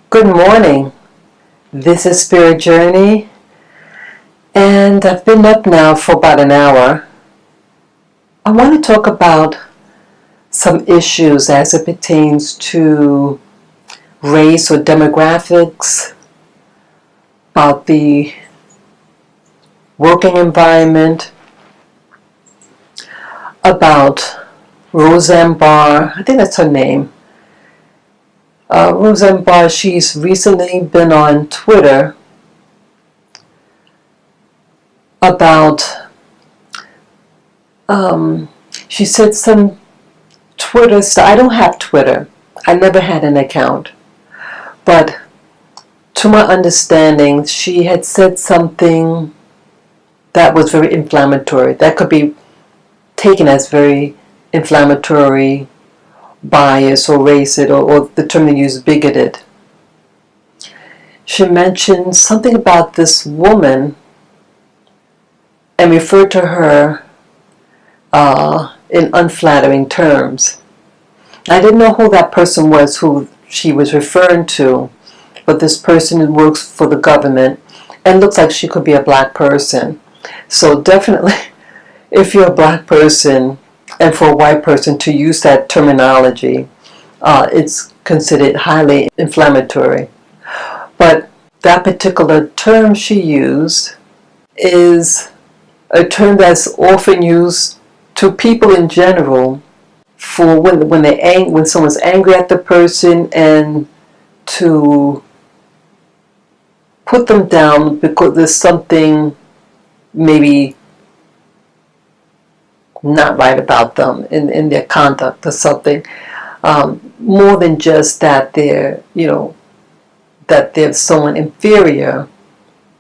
Good morning. This is Spirit Journey, and I've been up now for about an hour. I want to talk about some issues as it pertains to race or demographics, about the working environment, about Roseanne Barr. I think that's her name. Roseanne Barr, she's recently been on Twitter about, she said some Twitter stuff. I don't have Twitter. I never had an account. But to my understanding, she had said something that was very inflammatory. That could be taken as very inflammatory, bias or racist, or the term they use, bigoted. She mentioned something about this woman and referred to her in unflattering terms. I didn't know who that person was, who she was referring to, but this person works for the government and looks like she could be a black person. So definitely, if you're a black person and for a white person to use that terminology, it's considered highly inflammatory. But that particular term she used is a term that's often used to people in general for when someone's angry at the person and to put them down because there's something maybe not right about them in their conduct or something, more than just that they're someone inferior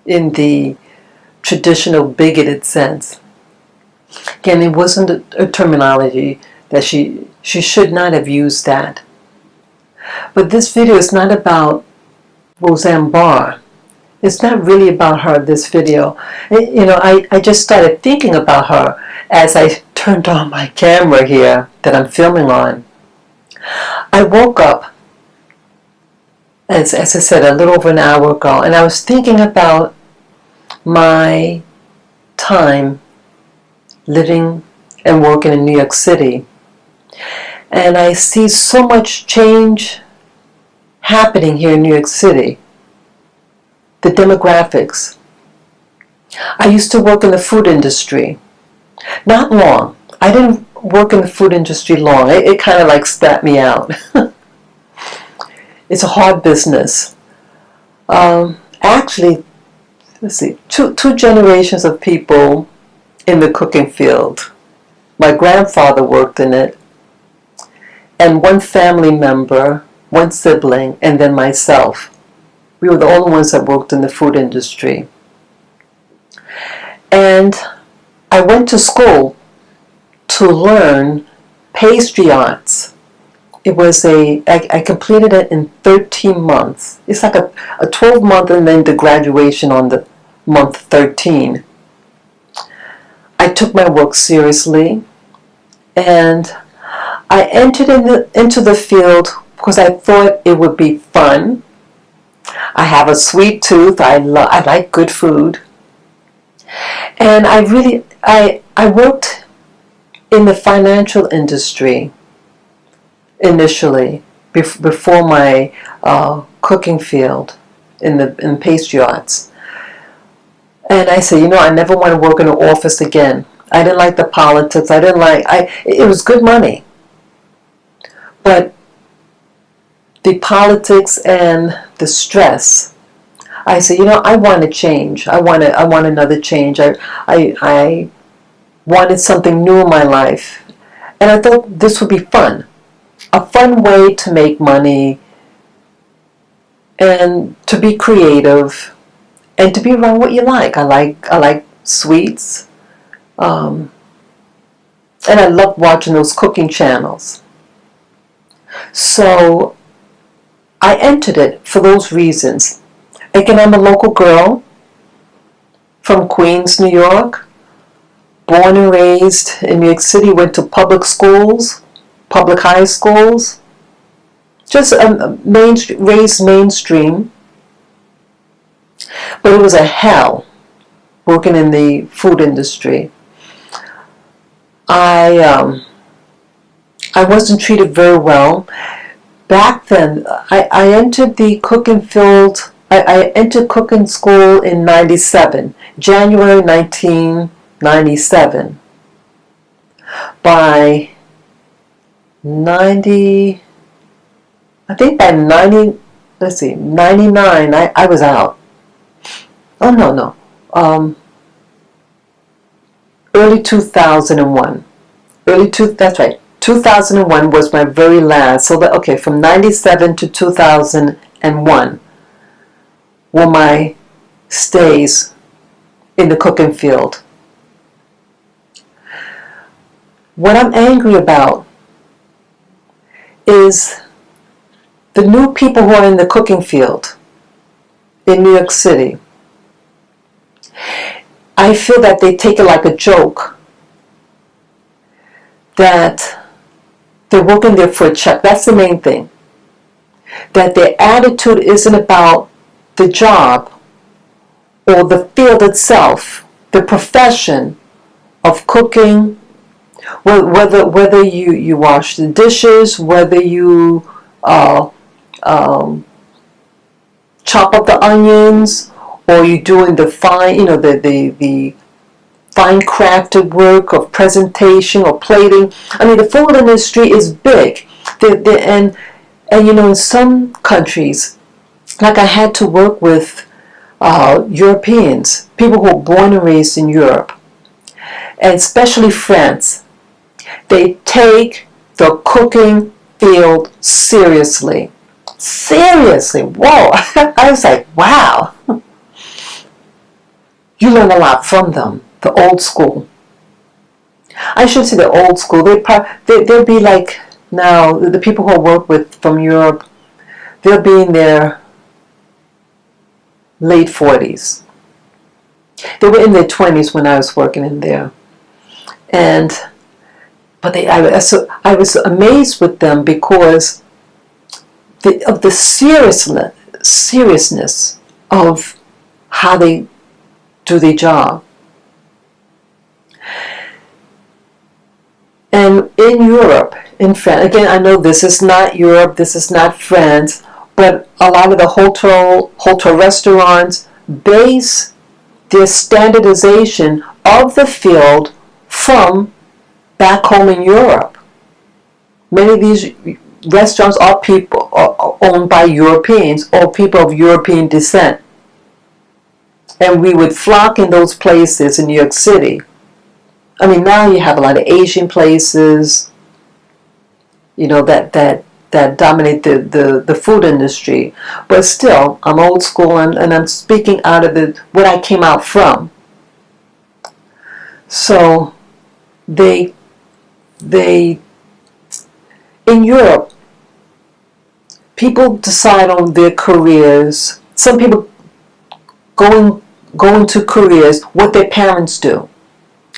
in the traditional bigoted sense. Again, it wasn't a terminology that she should not have used that. But this video is not about Roseanne Barr. It's not really about her, this video. I just started thinking about her as I turned on my camera here that I'm filming on. I woke up, as I said, a little over an hour ago, and I was thinking about my time living and working in New York City. And I see so much change happening here in New York City. The demographics. I used to work in the food industry. Not long. I didn't work in the food industry long. It kind of like spat me out. It's a hard business. Actually, let's see, two generations of people in the cooking field. My grandfather worked in it, and one family member, one sibling, and then myself. We were the only ones that worked in the food industry. And I went to school to learn pastry arts. It was I completed it in 13 months. It's like a 12-month and then the graduation on the month 13. I took my work seriously, and I entered into the field because I thought it would be fun. I have a sweet tooth. I like good food. And I worked in the financial industry initially before my cooking field in pastry arts. And I said, I never want to work in an office again. I didn't like the politics. It was good money. But the politics and the stress, I said, I want to change. I want another change. I wanted something new in my life. And I thought this would be fun. A fun way to make money and to be creative and to be around what you like. I like sweets. And I love watching those cooking channels. So I entered it for those reasons. Again, I'm a local girl from Queens, New York. Born and raised in New York City, went to public schools, public high schools. just raised mainstream, but it was a hell working in the food industry. I wasn't treated very well. Back then, I entered the cooking field. I entered cooking school in 97, January 1997. By 90, I think by 90, let's see, 99, I was out. Oh, no. Early 2001. That's right. 2001 was my very last. So that, okay, from 97 to 2001 were my stays in the cooking field. What I'm angry about is the new people who are in the cooking field in New York City. I feel that they take it like a joke, that they're working there for a check. That's the main thing. That their attitude isn't about the job or the field itself, the profession of cooking, whether you wash the dishes, whether you chop up the onions, or you're doing the fine, the fine crafted work of presentation or plating. I mean, the food industry is big. And in some countries, like I had to work with Europeans, people who were born and raised in Europe, and especially France. They take the cooking field seriously. Seriously. Whoa. I was like, wow. You learn a lot from them. The old school. I should say the old school. They'll be like, now, the people who I work with from Europe, they'll be in their late 40s. They were in their 20s when I was working in there. But I was amazed with them because of the seriousness of how they do their job. And in Europe, in France, again, I know this is not Europe, this is not France, but a lot of the hotel restaurants base their standardization of the field from back home in Europe. Many of these restaurants are owned by Europeans or people of European descent. And we would flock in those places in New York City. I mean, now you have a lot of Asian places, that dominate the food industry. But still, I'm old school and I'm speaking out of what I came out from. So they in Europe, people decide on their careers. Some people go into careers what their parents do,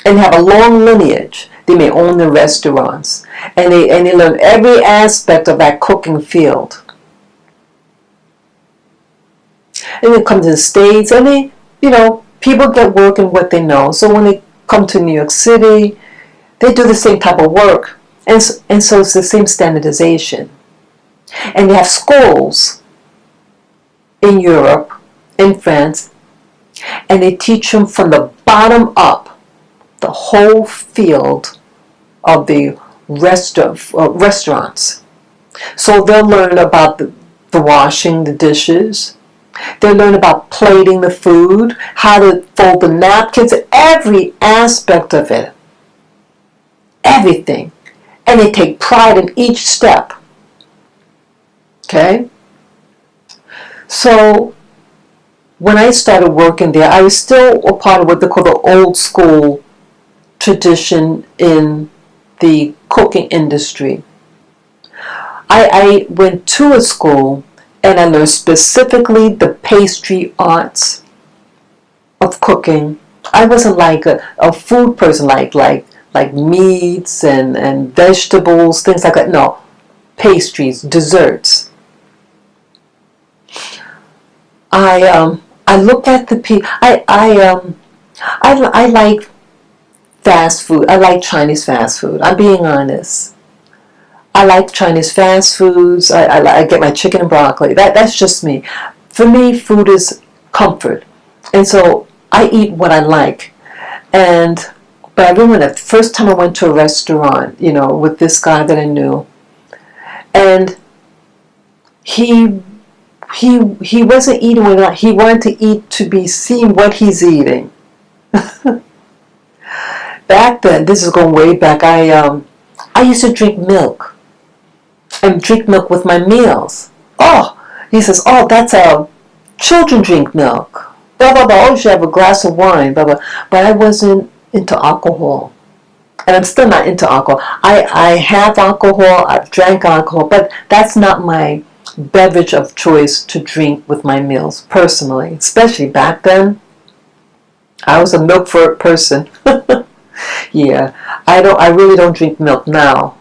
and have a long lineage. They may own the restaurants, and they learn every aspect of that cooking field. And they come to the States, and people get work in what they know. So when they come to New York City, they do the same type of work, and so it's the same standardization. And you have schools in Europe, in France, and they teach them from the bottom up the whole field of the restaurants. So they'll learn about the washing the dishes. They'll learn about plating the food, how to fold the napkins, every aspect of it. Everything. And they take pride in each step. Okay? So when I started working there, I was still a part of what they call the old school tradition in the cooking industry. I went to a school and I learned specifically the pastry arts of cooking. I wasn't like a food person, like meats and vegetables, things like that. No, pastries, desserts. I look at the people. I like fast food. I like Chinese fast food. I'm being honest. I like Chinese fast foods. I get my chicken and broccoli. That's just me. For me, food is comfort, and so I eat what I like. But I remember the first time I went to a restaurant, with this guy that I knew, and he wasn't eating what he liked. He wanted to eat to be seen what he's eating. Back then, this is going way back. I used to drink milk and drink milk with my meals. Oh, he says, oh, that's a children drink milk. Blah blah blah. Oh, you should have a glass of wine. Blah blah. But I wasn't into alcohol, and I'm still not into alcohol. I have alcohol. I've drank alcohol, but that's not my beverage of choice to drink with my meals personally. Especially back then, I was a milk for a person. Yeah, I really don't drink milk now.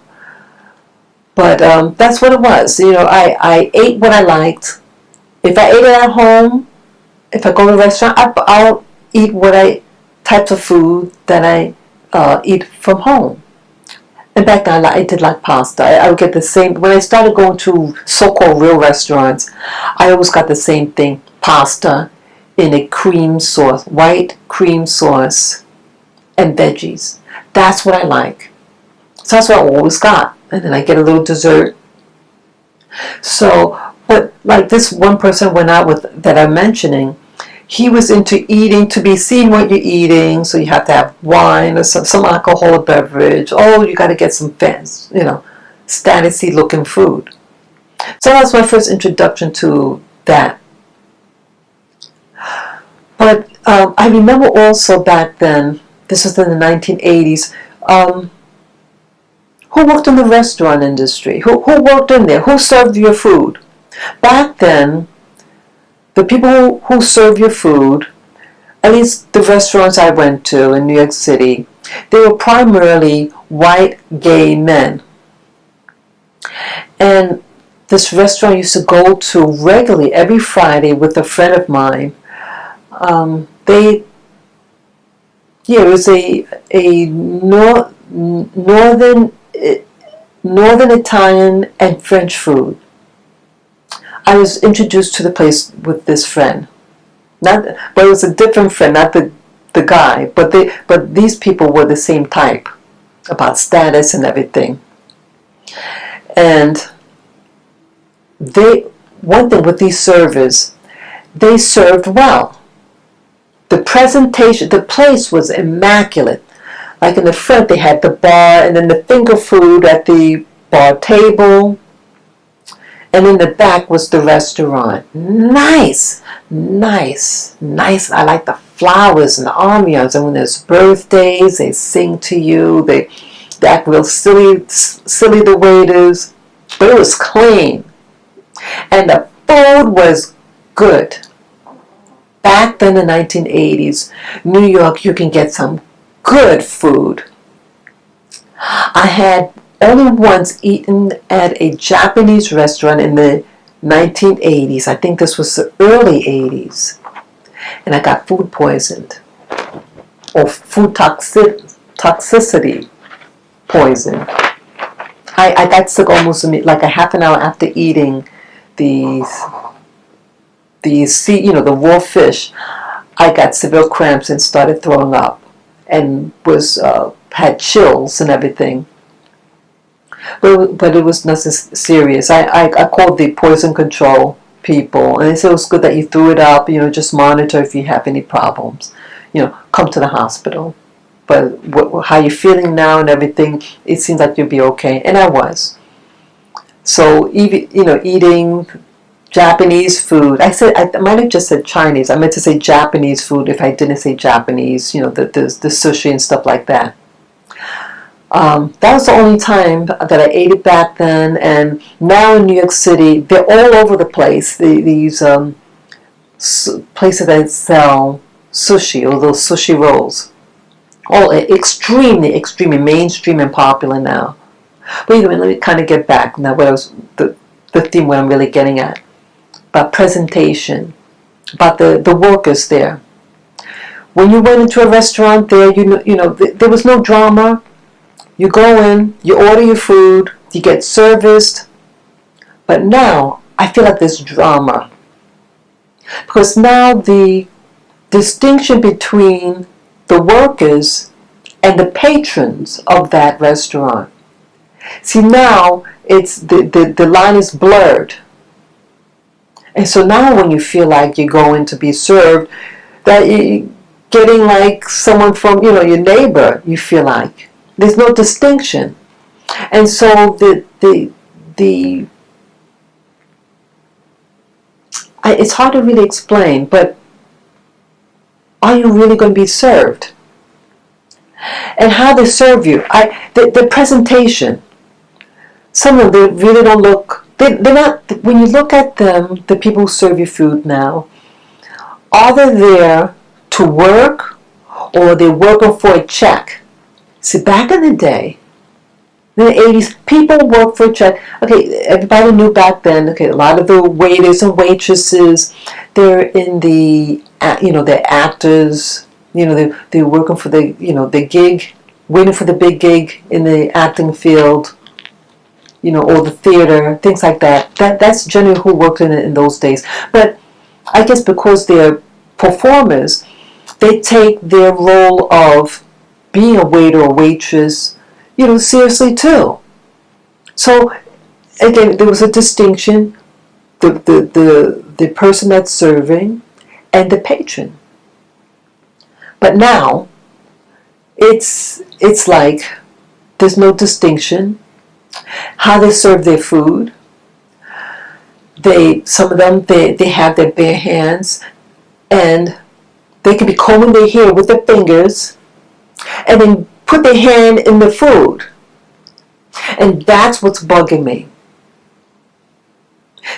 But that's what it was. I ate what I liked. If I ate it at home, if I go to a restaurant, I'll eat types of food that I eat from home. And back then, I did like pasta. I would get the same. When I started going to so-called real restaurants, I always got the same thing: pasta in a cream sauce, white cream sauce, and veggies. That's what I like. So that's what I always got. And then I get a little dessert. So, but like this one person I went out with that I'm mentioning, he was into eating to be seen what you're eating. So you have to have wine or some alcoholic beverage. Oh, you got to get some statusy looking food. So that was my first introduction to that. But I remember also back then, this was in the 1980s, who worked in the restaurant industry? Who worked in there? Who served your food? Back then, the people who serve your food, at least the restaurants I went to in New York City, they were primarily white gay men. And this restaurant I used to go to regularly every Friday with a friend of mine. It was a northern Italian and French food. I was introduced to the place with this friend, but it was a different friend, not the guy. But these people were the same type, about status and everything. And one thing with these servers, they served well. The presentation, the place was immaculate. Like in the front, they had the bar, and then the finger food at the bar table. And in the back was the restaurant. Nice. I like the flowers and the ambiance. And when there's birthdays, they sing to you. They act real silly, the waiters. But it was clean. And the food was good. Back then in the 1980s, New York, you can get some good food. I had only once eaten at a Japanese restaurant in the 1980s. I think this was the early 80s. And I got food poisoned. Or food toxicity poison. I got sick almost like a half an hour after eating the raw fish. I got severe cramps and started throwing up, and had chills and everything. But it was nothing serious. I called the poison control people, and they said it was good that you threw it up. Just monitor if you have any problems. Come to the hospital. But how you're feeling now and everything, it seems like you'll be okay, and I was. So even eating Japanese food. I might have just said Chinese. I meant to say Japanese food if I didn't say Japanese. The sushi and stuff like that. That was the only time that I ate it back then. And now in New York City, they're all over the place. These places that sell sushi, or those sushi rolls. All extremely mainstream and popular now. Wait a minute, let me kind of get back. Now, the theme what I'm really getting at. About presentation. About the workers there. When you went into a restaurant there, there was no drama. You go in, you order your food, you get serviced. But now, I feel like there's drama. Because now the distinction between the workers and the patrons of that restaurant. See, now it's the line is blurred. And so now when you feel like you're going to be served, that you're getting like someone from, your neighbor, you feel like. There's no distinction. And so it's hard to really explain, but are you really going to be served? And how they serve you. The presentation. Some of them really don't look, they're not, when you look at them, the people who serve you food now, are they there to work or they're working for a check? See, back in the day, in the 80s, people worked for a check. Okay, everybody knew back then, okay, a lot of the waiters and waitresses, they're in they're actors, they're working for the gig, waiting for the big gig in the acting field, or the theater, things like that. That's generally who worked in those days. But I guess because they're performers, they take their role of being a waiter or waitress, seriously too. So again, there was a distinction: the person that's serving and the patron. But now, it's like there's no distinction. How they serve their food. Some of them they have their bare hands, and they can be combing their hair with their fingers, and then put their hand in the food. And that's what's bugging me.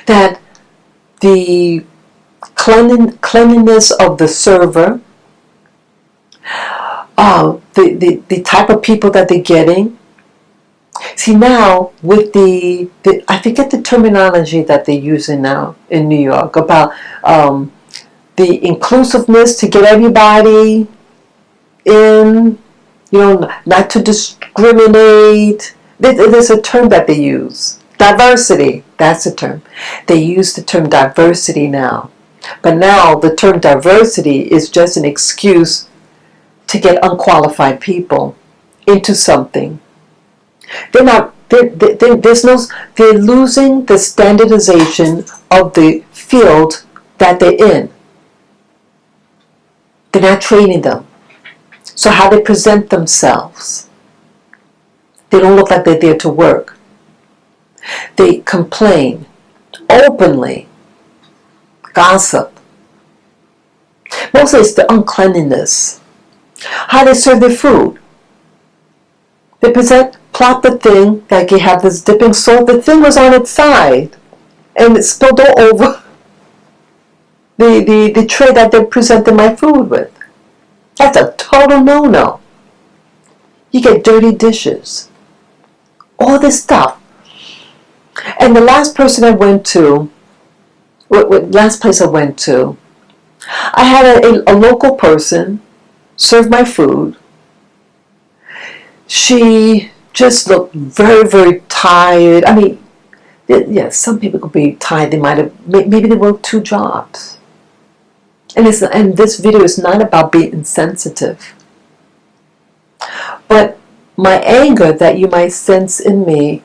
That the cleanliness of the server, the type of people that they're getting. See, now with I forget the terminology that they're using now in New York about the inclusiveness to get everybody in, not to discriminate. There's a term that they use. Diversity, that's the term. They use the term diversity now. But now the term diversity is just an excuse to get unqualified people into something. They're losing the standardization of the field that they're in. They're not training them. So how they present themselves. They don't look like they're there to work. They complain openly, gossip. Mostly it's the uncleanliness. How they serve their food. They plot the thing, like you have this dipping salt. The thing was on its side, and it spilled all over the tray that they presented my food with. That's a total no-no. You get dirty dishes. All this stuff. And the last person I went to, last place I went to, I had a local person serve my food. She just looked very, very tired. I mean, yes, some people could be tired. Maybe they worked 2 jobs. And this video is not about being insensitive. But my anger that you might sense in me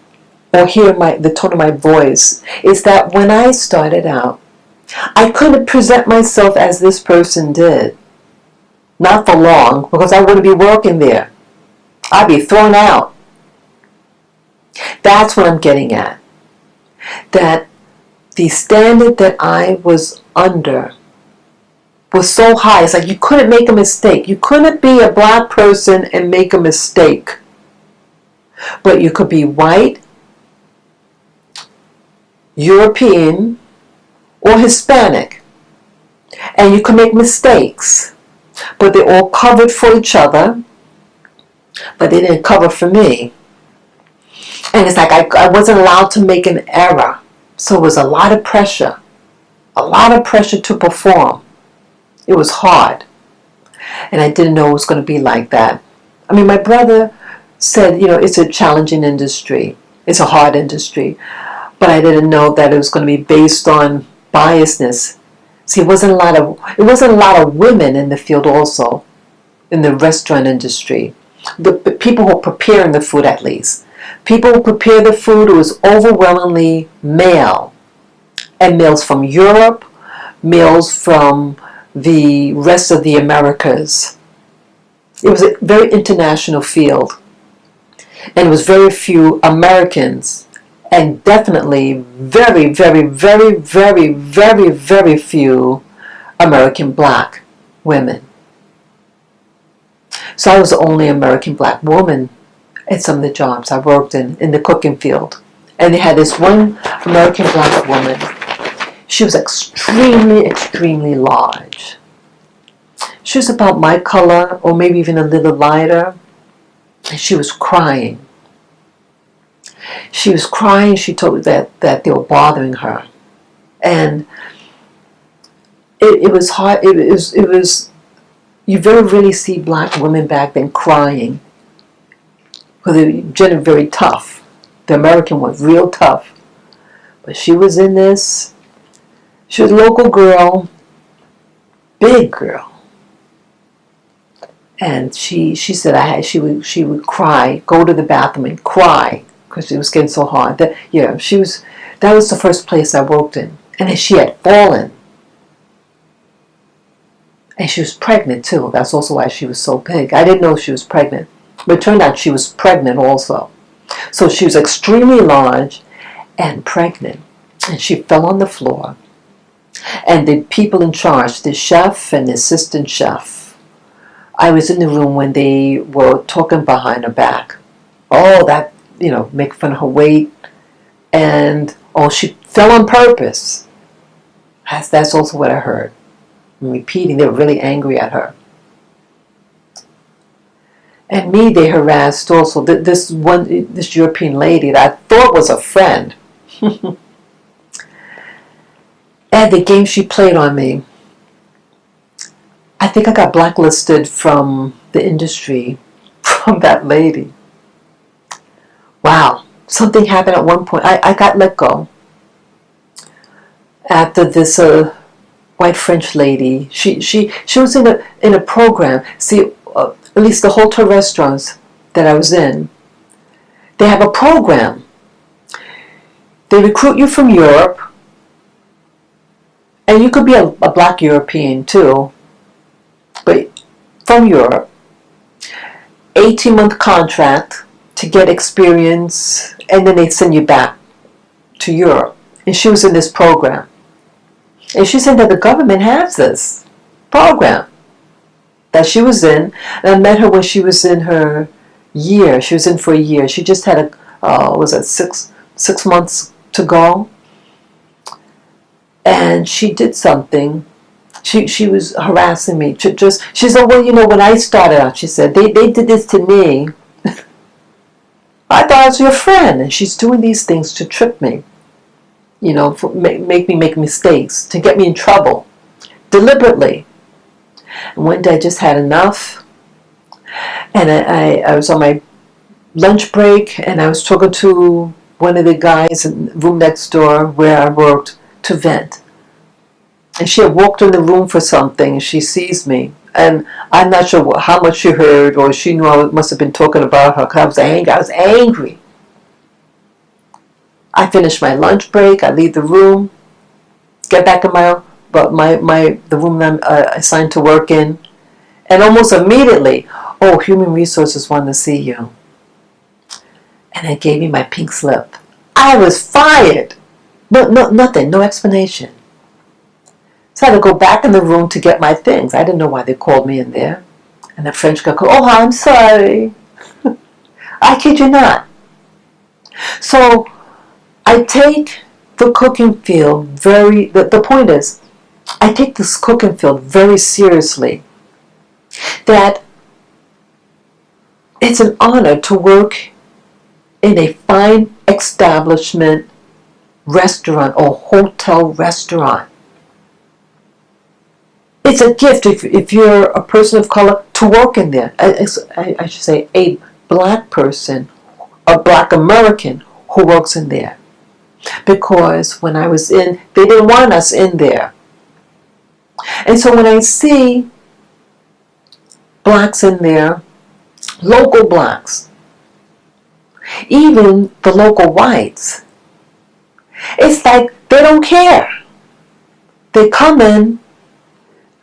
or hear the tone of my voice is that when I started out, I couldn't present myself as this person did. Not for long, because I wouldn't be working there. I'd be thrown out. That's what I'm getting at. That the standard that I was under was so high. It's like you couldn't make a mistake. You couldn't be a black person and make a mistake. But you could be white, European, or Hispanic. And you could make mistakes. But they all covered for each other. But they didn't cover for me. And it's like I wasn't allowed to make an error. So it was a lot of pressure to perform. It was hard. And I didn't know it was going to be like that. I mean, my brother said, it's a challenging industry. It's a hard industry. But I didn't know that it was going to be based on biasness. See, it wasn't a lot of women in the field also, in the restaurant industry. The people who were preparing the food, at least. People who prepare the food, it was overwhelmingly male. And males from Europe, males from the rest of the Americas. It was a very international field. And it was very few Americans. And definitely very, very, very, very, very, very few American black women. So I was the only American black woman at some of the jobs I worked in the cooking field. And they had this one American black woman. She was extremely, extremely large. She was about my color, or maybe even a little lighter. And she was crying. She was crying. She told me that they were bothering her. And it was hard. It was. You very rarely see black women back then crying. Because they were generally very tough. The American was real tough. But she was in this. She was a local girl. Big girl. And she said she would cry, go to the bathroom and cry because it was getting so hard. That was the first place I worked in. And then she had fallen. And she was pregnant too. That's also why she was so big. I didn't know she was pregnant. But it turned out she was pregnant also. So she was extremely large and pregnant. And she fell on the floor. And the people in charge, the chef and the assistant chef, I was in the room when they were talking behind her back. Oh, that, make fun of her weight. And, she fell on purpose. That's also what I heard. I'm repeating, they were really angry at her. And me, they harassed also. This European lady that I thought was a friend. And the game she played on me, I think I got blacklisted from the industry from that lady. Wow. Something happened at one point. I got let go. After this white French lady, she was in a program. See, at least the hotel restaurants that I was in, they have a program. They recruit you from Europe, and you could be a black European too, but from Europe. 18-month contract to get experience, and then they send you back to Europe. And she was in this program. And she said that the government has this program that she was in. And I met her when she was in her year. She was in for a year. She just had six months to go. And she did something. She was harassing me. She said, well, when I started out, she said, they did this to me. I thought I was your friend. And she's doing these things to trip me. Make me make mistakes, to get me in trouble, deliberately. And one day I just had enough. And I was on my lunch break, and I was talking to one of the guys in the room next door where I worked to vent. And she had walked in the room for something, and she sees me. And I'm not sure how much she heard, or she knew I must have been talking about her, because I was angry. I finish my lunch break, I leave the room, get back in the room I'm assigned to work in, and almost immediately, human resources want to see you. And they gave me my pink slip. I was fired. No, nothing, no explanation. So I had to go back in the room to get my things. I didn't know why they called me in there. And the French guy goes, I'm sorry. I kid you not. So I take the cooking field the point is, I take this cooking field very seriously. That it's an honor to work in a fine establishment, restaurant, or hotel restaurant. It's a gift if you're a person of color to work in there. I should say a black person, a black American who works in there. Because when I was in, they didn't want us in there. And so when I see blacks in there, local blacks, even the local whites, it's like they don't care. They come in,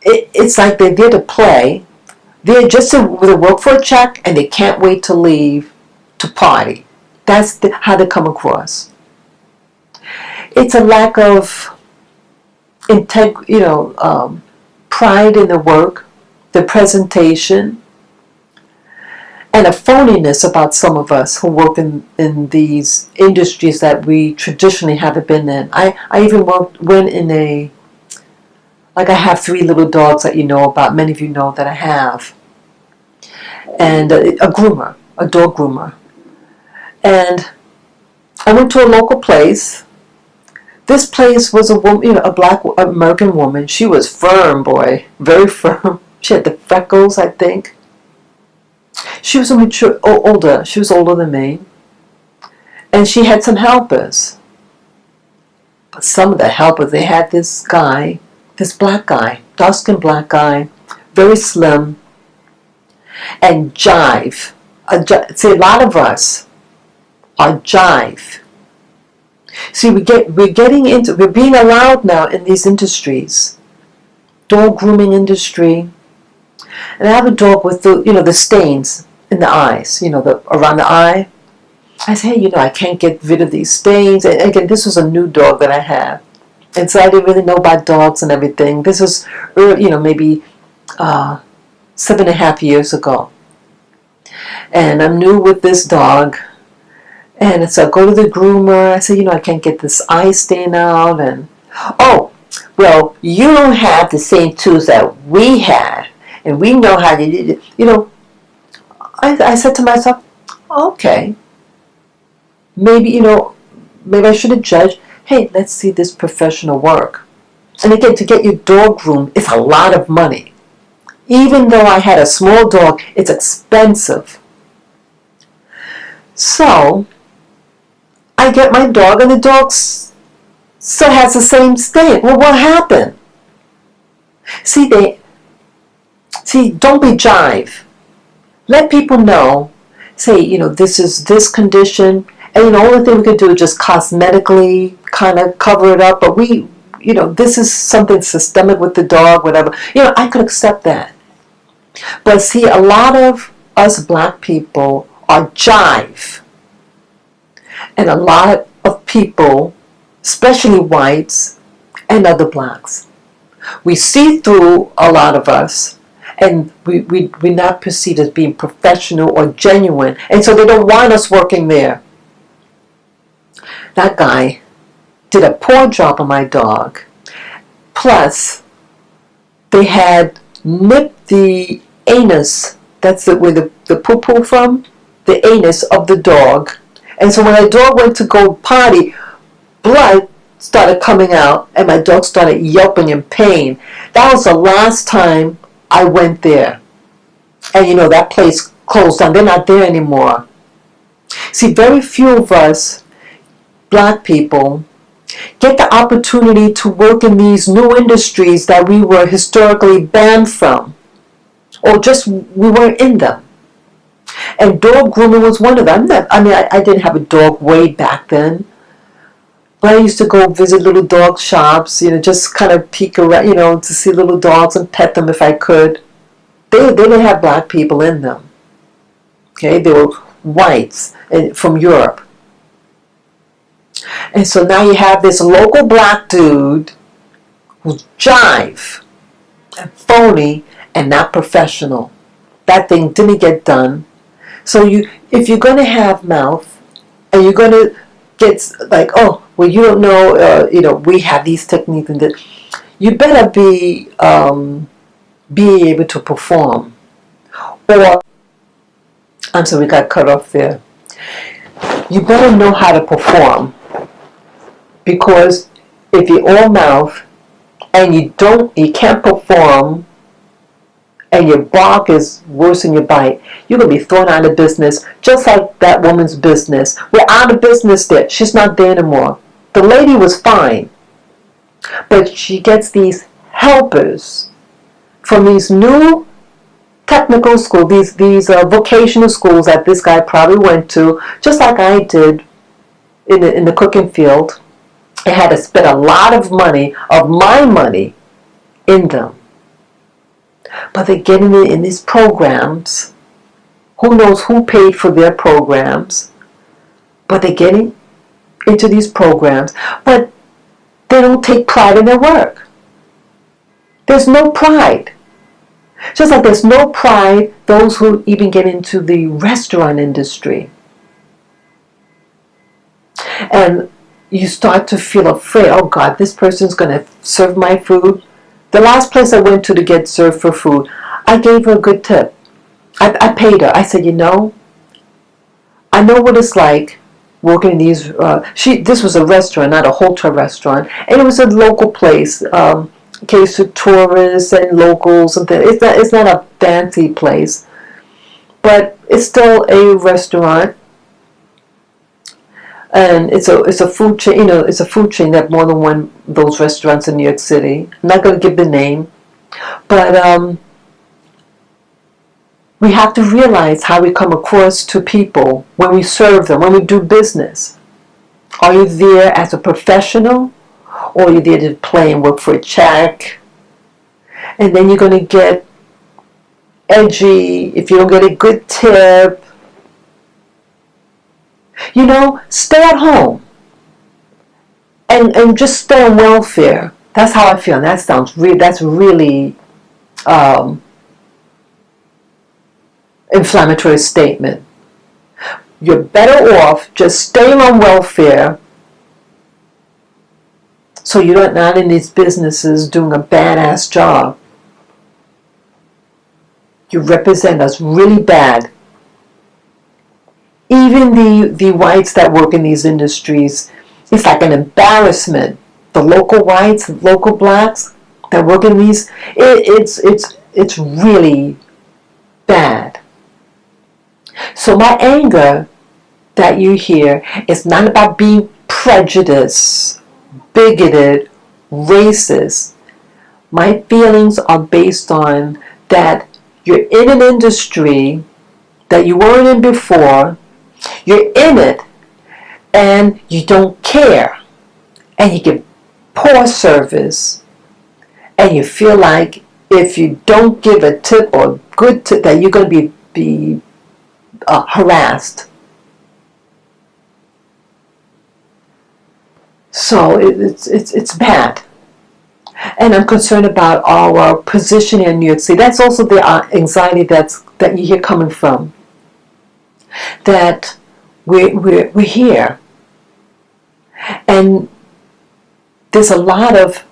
it's like they're there to play. They're just to work for a check, and they can't wait to leave to party. That's how they come across. It's a lack of pride in the work, the presentation, and a phoniness about some of us who work in these industries that we traditionally haven't been in. I even went in I have 3 little dogs that you know about. Many of you know that I have. And a groomer, a dog groomer. And I went to a local place. This place was a woman, a black American woman. She was firm, boy, very firm. She had the freckles, I think. She was older. She was older than me. And she had some helpers. But some of the helpers, they had this black guy, dark-skinned black guy, very slim, and jive. See, a lot of us are jive. See, we're being allowed now in these industries, dog grooming industry, and I have a dog with the stains in the eyes, around the eye. I say, hey, I can't get rid of these stains. And again, this was a new dog that I had, and so I didn't really know about dogs and everything. This was, maybe 7.5 years ago, and I'm new with this dog. And so I go to the groomer. I say, I can't get this eye stain out. And, oh, well, you don't have the same tools that we had. And we know how to do it. I said to myself, okay, maybe I should have judged. Hey, let's see this professional work. And again, to get your dog groomed, it's a lot of money. Even though I had a small dog, it's expensive. So I get my dog, and the dog still has the same stain. Well, what happened? See, don't be jive. Let people know. Say, this is this condition, and the only thing we can do is just cosmetically kind of cover it up. But this is something systemic with the dog, whatever. I could accept that. But see, a lot of us black people are jive. And a lot of people, especially whites and other blacks, we see through a lot of us, and we're not perceived as being professional or genuine. And so they don't want us working there. That guy did a poor job on my dog. Plus, they had nipped the anus, that's where the poo-poo from, the anus of the dog. And so when my dog went to go potty, blood started coming out, and my dog started yelping in pain. That was the last time I went there. And that place closed down. They're not there anymore. See, very few of us, black people, get the opportunity to work in these new industries that we were historically banned from. Or just we weren't in them. And dog grooming was one of them. I didn't have a dog way back then. But I used to go visit little dog shops, just kind of peek around, to see little dogs and pet them if I could. They didn't have black people in them. Okay, they were whites from Europe. And so now you have this local black dude who's jive and phony and not professional. That thing didn't get done. So if you're going to have mouth, and you're going to get like, oh, well, you don't know, we have these techniques and that, you better be able to perform. Or, I'm sorry, we got cut off there. you better know how to perform, because if you're all mouth and you can't perform, and your bark is worse than your bite, you're going to be thrown out of business, just like that woman's business. We're out of business there. She's not there anymore. The lady was fine, but she gets these helpers from these new technical schools, these vocational schools that this guy probably went to, just like I did in the cooking field. I had to spend a lot of money, of my money, in them. But they're getting it in these programs. Who knows who paid for their programs? But they're getting into these programs. But they don't take pride in their work. There's no pride. Just like there's no pride, those who even get into the restaurant industry. And you start to feel afraid. Oh God, this person's going to serve my food. The last place I went to get served for food, I gave her a good tip. I paid her. I said, I know what it's like working in these. This was a restaurant, not a hotel restaurant, and it was a local place. Case to tourists and locals and things. It's not a fancy place, but it's still a restaurant. And it's a food chain, it's a food chain that more than one of those restaurants in New York City. I'm not going to give the name, but we have to realize how we come across to people when we serve them, when we do business. Are you there as a professional, or are you there to play and work for a check? And then you're going to get edgy if you don't get a good tip. Stay at home and just stay on welfare. That's how I feel. And that's really inflammatory statement. You're better off just staying on welfare, so you're not in these businesses doing a badass job. You represent us really bad. Even the whites that work in these industries, it's like an embarrassment. The local whites, local blacks that work in these, it's really bad. So my anger that you hear is not about being prejudiced, bigoted, racist. My feelings are based on that you're in an industry that you weren't in before. You're in it and you don't care, and you give poor service, and you feel like if you don't give a tip or good tip that you're going to be harassed. So it's bad. And I'm concerned about our position in New York City. That's also the anxiety that you hear coming from. That we're here, and there's a lot of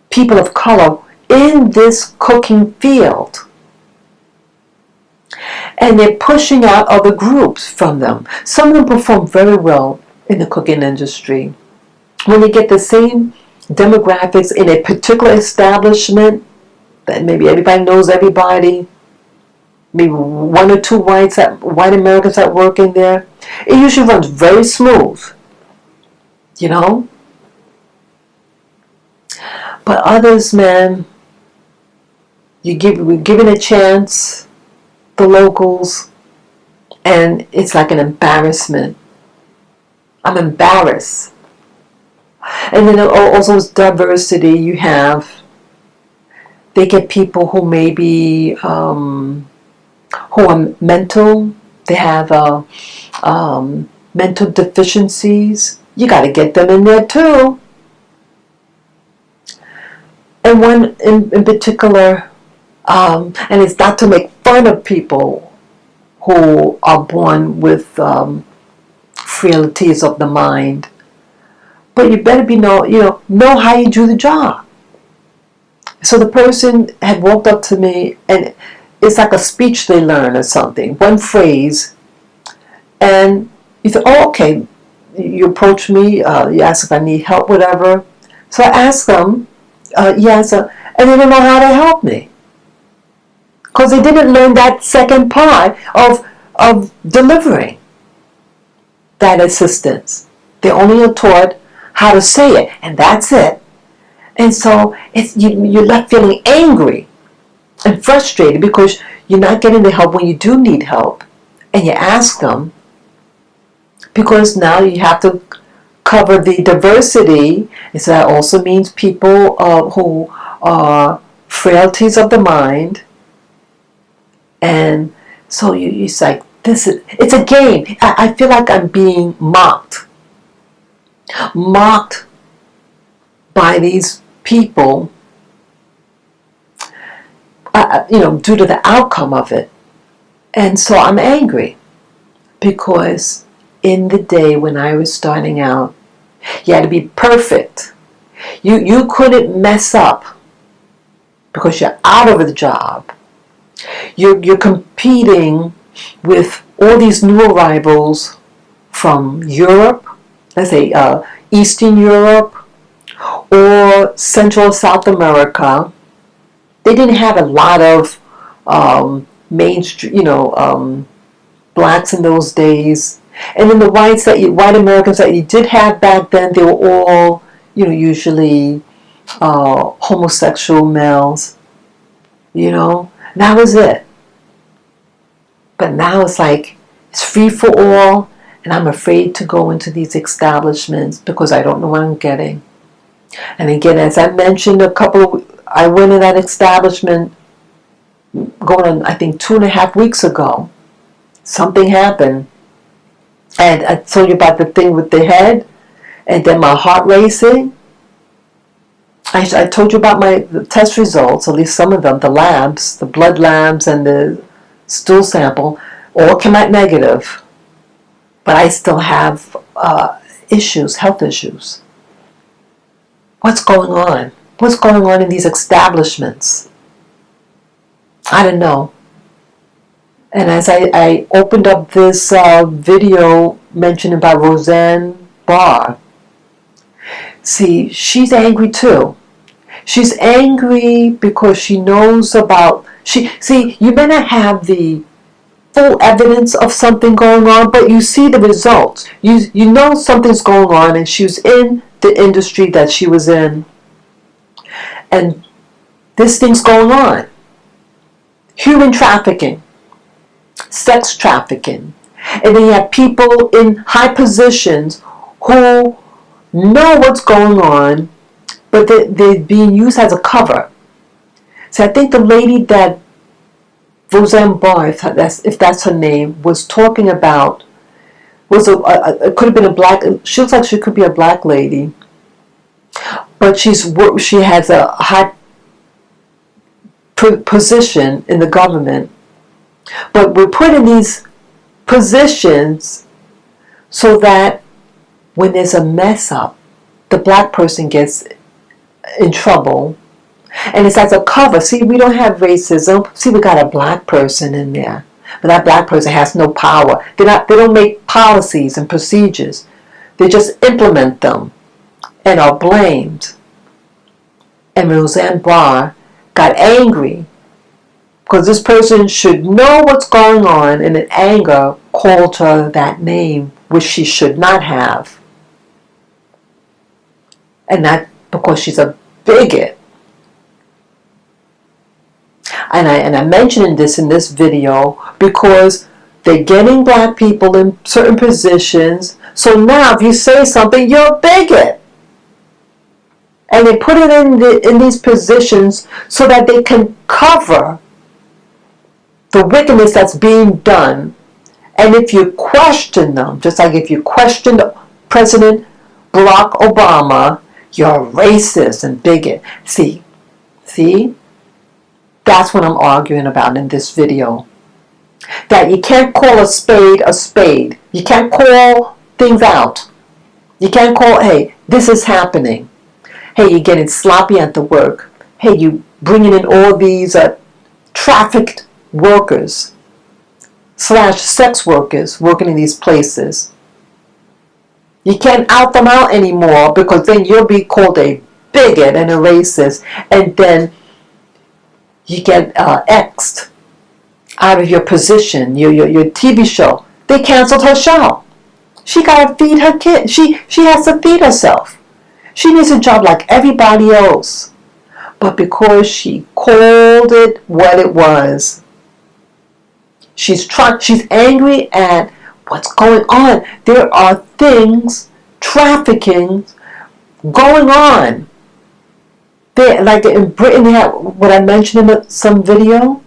people of color in this cooking field, and they're pushing out other groups from them. Some of them perform very well in the cooking industry. When they get the same demographics in a particular establishment, that maybe everybody knows everybody, maybe one or two white Americans that work in there, it usually runs very smooth, But others, man, we're given a chance, the locals, and it's like an embarrassment. I'm embarrassed. And then also with diversity, you have, they get people who maybe who are mental, they have mental deficiencies. You got to get them in there too. And one in particular, and it's not to make fun of people who are born with frailties of the mind, but you better know how you do the job. So the person had walked up to me, and it's like a speech they learn or something, one phrase, and You think, oh, okay, you approach me, you ask if I need help, whatever. So I ask them, yes, and they don't know how to help me. Because they didn't learn that second part of delivering that assistance. They only are taught how to say it, and that's it. And so you're left feeling angry and frustrated because you're not getting the help when you do need help. And you ask them, because now you have to cover the diversity. And so that also means people who are frailties of the mind. And so it's like, it's a game. I feel like I'm being mocked by these people, due to the outcome of it. And so I'm angry because in the day when I was starting out, you had to be perfect. You couldn't mess up because you're out of the job. You're competing with all these new arrivals from Europe, let's say Eastern Europe or Central South America. They didn't have a lot of mainstream, blacks in those days. And then the white Americans that you did have back then, they were all, usually homosexual males. That was it. But now it's like, it's free for all, and I'm afraid to go into these establishments because I don't know what I'm getting. And again, as I mentioned I went in that establishment going on, I think, 2.5 weeks ago. Something happened. And I told you about the thing with the head, and then my heart racing. I told you about the test results, at least some of them, the labs, the blood labs and the stool sample, all came out negative. But I still have health issues. What's going on? What's going on in these establishments? I don't know. And as I opened up this video mentioning about Roseanne Barr, see, she's angry too. She's angry because she knows about, you may not have the full evidence of something going on, but you see the results. You know something's going on, and she was in the industry that she was in. And this thing's going on. Human trafficking, sex trafficking. And then you have people in high positions who know what's going on, but they're being used as a cover. So I think the lady that Roseanne Barr, if that's her name, was talking about it could have been a black. She looks like she could be a black lady, but she has a high position in the government. But we're put in these positions so that when there's a mess up, the black person gets in trouble. And it's as a cover. See, we don't have racism. See, we got a black person in there. But that black person has no power. They don't make policies and procedures. They just implement them and are blamed. And Roseanne Barr got angry because this person should know what's going on, and in anger called her that name, which she should not have. And that because she's a bigot. And I'm mentioning this in this video because they're getting black people in certain positions. So now if you say something, you're a bigot. And they put it in these positions so that they can cover the wickedness that's being done. And if you question them, just like if you questioned President Barack Obama, you're racist and bigot. See? That's what I'm arguing about in this video. That you can't call a spade a spade. You can't call things out. You can't call, hey, this is happening. Hey, you're getting sloppy at the work. Hey, you bringing in all these trafficked workers / sex workers working in these places. You can't out them out anymore, because then you'll be called a bigot and a racist, and then you get X'd out of your position, your TV show. They canceled her show. She got to feed her kid. She has to feed herself. She needs a job like everybody else. But because she called it what it was, she's angry at what's going on. There are things, trafficking, going on. Like in Britain, they have what I mentioned in some video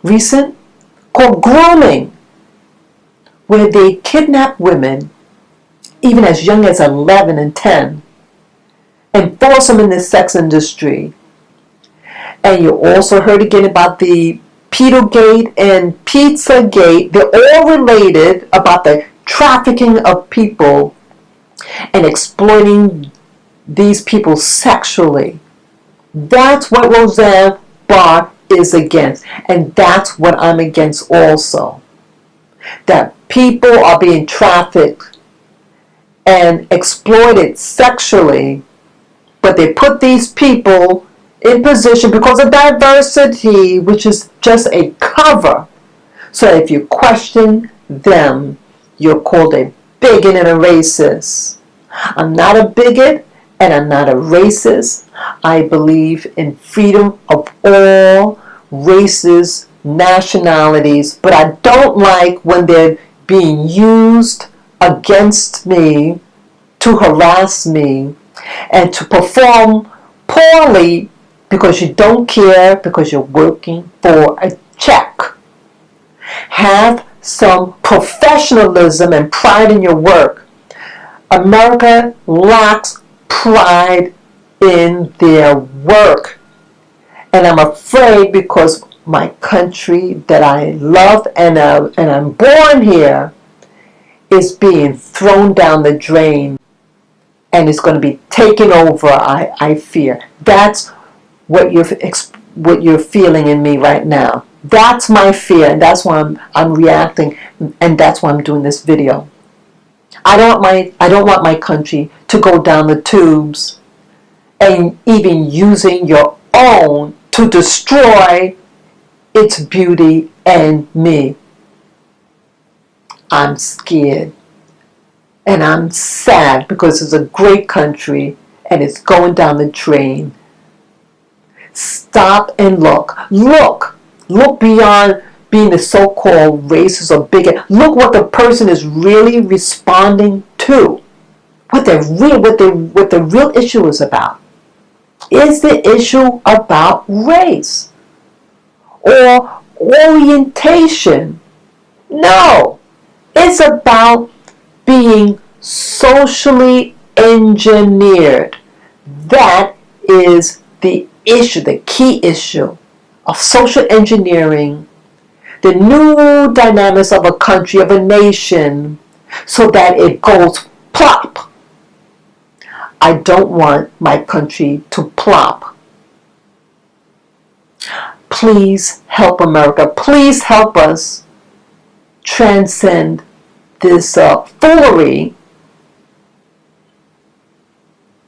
recent called Grooming, where they kidnap women even as young as 11 and 10 and force them in the sex industry. And you also heard again about the Pedogate and Pizzagate. They're all related about the trafficking of people and exploiting these people sexually. That's what Roseanne Barr is against. And that's what I'm against also. That people are being trafficked and exploited sexually, but they put these people in position because of diversity, which is just a cover. So if you question them, you're called a bigot and a racist. I'm not a bigot and I'm not a racist. I believe in freedom of all races, nationalities, but I don't like when they're being used against me to harass me and to perform poorly because you don't care, because you're working for a check. Have some professionalism and pride in your work. America lacks pride in their work. And I'm afraid because my country that I love and I'm born here is being thrown down the drain and it's going to be taken over, I fear. That's what you're feeling in me right now. That's my fear, and that's why I'm reacting, and that's why I'm doing this video. I don't want my country to go down the tubes and even using your own to destroy its beauty and me. I'm scared. And I'm sad because it's a great country and it's going down the drain. Stop and look. Look beyond being the so-called racist or bigot. Look what the person is really responding to. What the real issue is about. Is the issue about race or orientation? No. It's about being socially engineered. That is the issue, the key issue of social engineering, the new dynamics of a country, of a nation, so that it goes plop. I don't want my country to plop. Please help America. Please help us transcend this foolery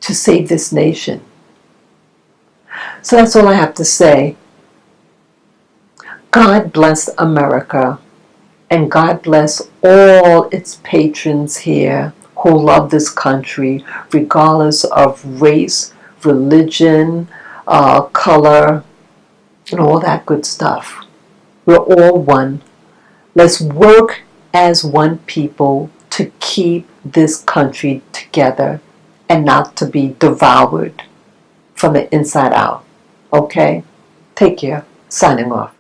to save this nation. So that's all I have to say. God bless America, and God bless all its patrons here who love this country, regardless of race, religion, color, and all that good stuff. We're all one. Let's work as one people to keep this country together and not to be devoured from the inside out. Okay? Take care. Signing off.